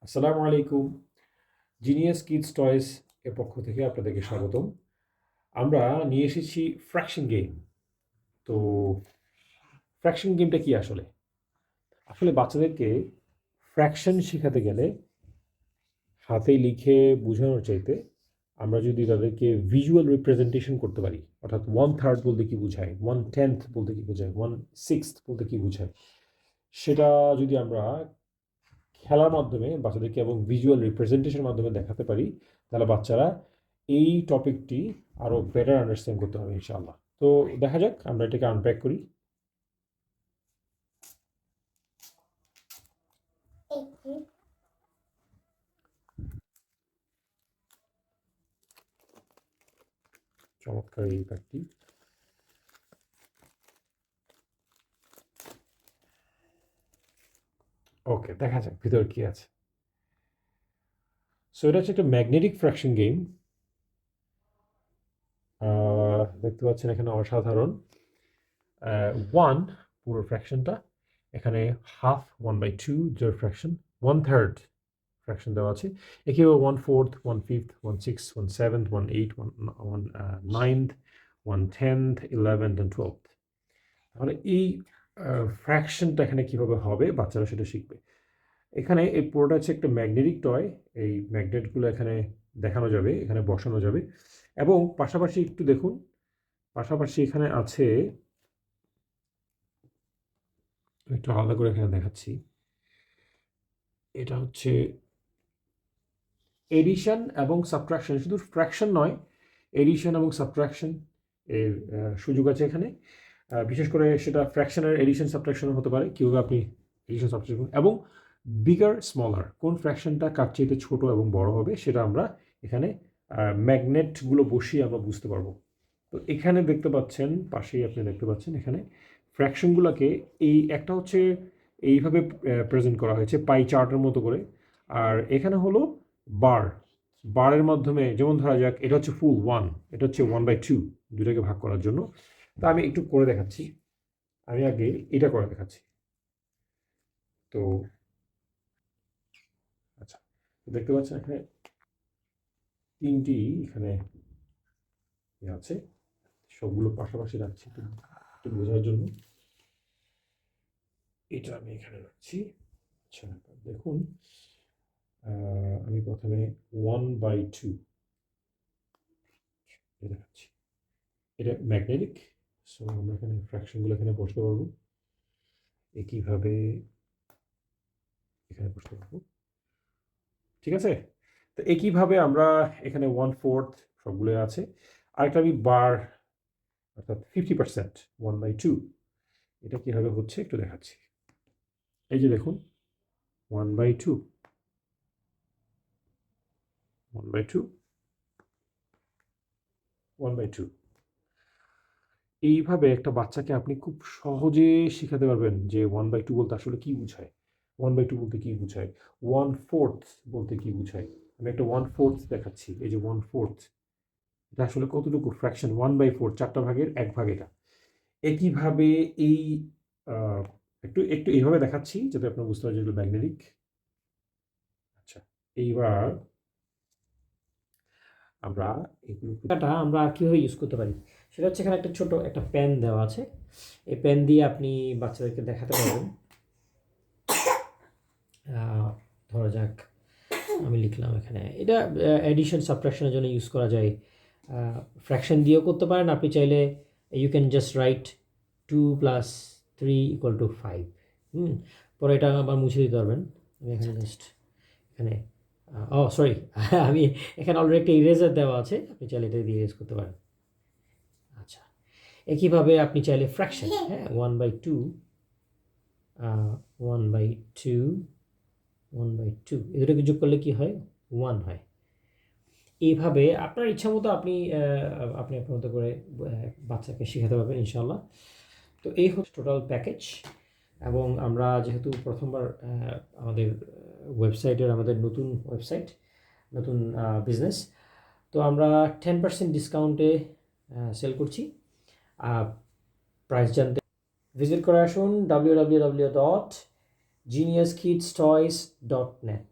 আসসালামু আলাইকুম। Genius kids toys এর পক্ষ থেকে আপনাদেরকে স্বাগতম। আমরা নিয়ে এসেছি ফ্র্যাকশন গেম। তো ফ্র্যাকশন গেমটা কি আসলে? আসলে বাচ্চাদেরকে ফ্র্যাকশন শেখাতে গেলে হাতে লিখে বোঝানোর চাইতে আমরা যদি তাদেরকে ভিজুয়াল রিপ্রেজেন্টেশন করতে পারি, অর্থাৎ 1/3 বলতে কি বোঝায়, 1/10 বলতে কি বোঝায়, 1/6 বলতে কি বোঝায়, সেটা যদি আমরা খেলার মাধ্যমে বাচ্চাদেরকে এবং ভিজুয়াল রিপ্রেজেন্টেশনের মাধ্যমে দেখাতে পারি, তাহলে বাচ্চারা এই টপিকটি আরও বেটার আন্ডারস্ট্যান্ড করতে হবে ইনশাআল্লাহ। তো দেখা যাক, আমরা এটাকে আনপ্যাক করি। চমৎকার এই প্যাকটি। ওকে, দেখা যাক ভিতরে কি আছে। সো এটা হচ্ছে একটা ম্যাগনেটিক ফ্র্যাকশন গেম। দেখতে পাচ্ছেন এখানে অসাধারণ। 1 পুরো ফ্র্যাকশনটা, এখানে হাফ 1/2 যার ফ্র্যাকশন, 1/3 ফ্র্যাকশন দেওয়া আছে। একেও 1/4, 1/5, 1/6, 1/7, 1/8, 1/9, 1/10, 11 and 12। তাহলে এই ফ্র্যাকশনটা এখানে কিভাবে হবে বাচ্চারা সেটা শিখবে। এখানে এই পুরোটা হচ্ছে একটা ম্যাগনেটিক টয়। এই ম্যাগনেটগুলো এখানে দেখানো যাবে, এখানে বসানো যাবে, এবং পাশাপাশি একটু দেখুন, পাশাপাশি এখানে আছে, একটু আলাদা করে এখানে দেখাচ্ছি। এটা হচ্ছে এডিশন এবং সাবট্রাকশন, শুধু ফ্র্যাকশন নয়, এডিশন এবং সাবট্রাকশন এর সুযোগ আছে এখানে। বিশেষ করে সেটা ফ্র্যাকশনের এডিশন সাবট্রাকশনও হতে পারে, কীভাবে আপনি এডিশন সাবট্রাকশন এবং বিগার স্মলার, কোন ফ্র্যাকশনটা কার চাইতে ছোট এবং বড় হবে সেটা আমরা এখানে ম্যাগনেটগুলো বসিয়ে আমরা বুঝতে পারবো। তো এখানে দেখতে পাচ্ছেন, পাশেই আপনি দেখতে পাচ্ছেন এখানে ফ্র্যাকশনগুলোকে এই একটা হচ্ছে এইভাবে প্রেজেন্ট করা হয়েছে পাই চার্টের মতো করে। আর এখানে হলো বার, বারের মাধ্যমে, যেমন ধরা যাক এটা হচ্ছে ফুল 1, এটা হচ্ছে 1/2, দুটাকে ভাগ করার জন্য। তা আমি একটু করে দেখাচ্ছি। আমি আগে এটা করে দেখাচ্ছি। তো আচ্ছা, দেখতে পাচ্ছেন এখানে তিনটি এখানে আছে, সবগুলো পাশাপাশি রাখছি একটু একটু বোঝার জন্য। এটা আমি এখানে রাখছি। আচ্ছা, দেখুন, আমি প্রথমে 1/2 দেখাচ্ছি। এটা ম্যাগনেটিক। সো আমরা এখানে ফ্র্যাকশনগুলো এখানে বসতে পারবো, একইভাবে এখানে বসতে পারবো। ঠিক আছে? তো একইভাবে আমরা এখানে 1/4 সবগুলো আছে। আরেকটা আমি বার, অর্থাৎ 50%, 1/2, এটা কীভাবে হচ্ছে একটু দেখাচ্ছি। এই যে দেখুন, 1/2, 1/2, 1/2। এইভাবে একটা বাচ্চাকে আপনি খুব সহজে শেখাতে পারবেন যে 1/2 বলতে আসলে কী বোঝায়, 1/2 বলতে কী বোঝায়, 1/4 বলতে কী বোঝায়। আমি একটা 1/4 দেখাচ্ছি, এই যে 1/4, এটা আসলে কতটুকু ফ্র্যাকশন, 1/4, 4টা ভাগের 1 ভাগ এটা। একইভাবে এই আহ, একটু একটু এইভাবে দেখাচ্ছি যাতে আপনার বুঝতে পারেন যেগুলো ম্যাগনেটিক। আচ্ছা, এইবার আমরা এগুলো আমরা কীভাবে ইউজ করতে পারি সেটা হচ্ছে, এখানে একটা ছোট একটা পেন দেওয়া আছে। এই পেন দিয়ে আপনি বাচ্চাদেরকে দেখাতে পারবেন। ধরা যাক আমি লিখলাম এখানে, এটা এডিশন সাবট্রাকশনের জন্য ইউজ করা যায়। ফ্র্যাকশন দিয়েও করতে পারেন আপনি চাইলে। You can just write 2 + 3 = 5। পরে এটা আবার মুছে দিতে পারবেন। আমি এখানে জাস্ট এখানে সরি আমি এখানে অলরেডি একটা ইরেজার দেওয়া আছে, আপনি চাইলে এটা দিয়ে ইরেজ করতে পারেন। আচ্ছা, একইভাবে আপনি চাইলে ফ্র্যাকশন, হ্যাঁ, 1/2, 1/2, 1/2, এই দুটোকে যোগ করলে কি হয়, 1 হয়। এইভাবে আপনার ইচ্ছা মতো আপনি আপনার মতো করে বাচ্চাকে শেখাতে পারবেন ইনশাআল্লাহ। তো এই হচ্ছে টোটাল প্যাকেজ। এবং আমরা যেহেতু প্রথমবার আমাদের ওয়েবসাইটের, আমাদের নতুন ওয়েবসাইট, নতুন বিজনেস, তো আমরা 10% ডিসকাউন্টে সেল করছি। প্রাইস জানতে ভিজিট করে আসুন www.geniuskidstoys.net।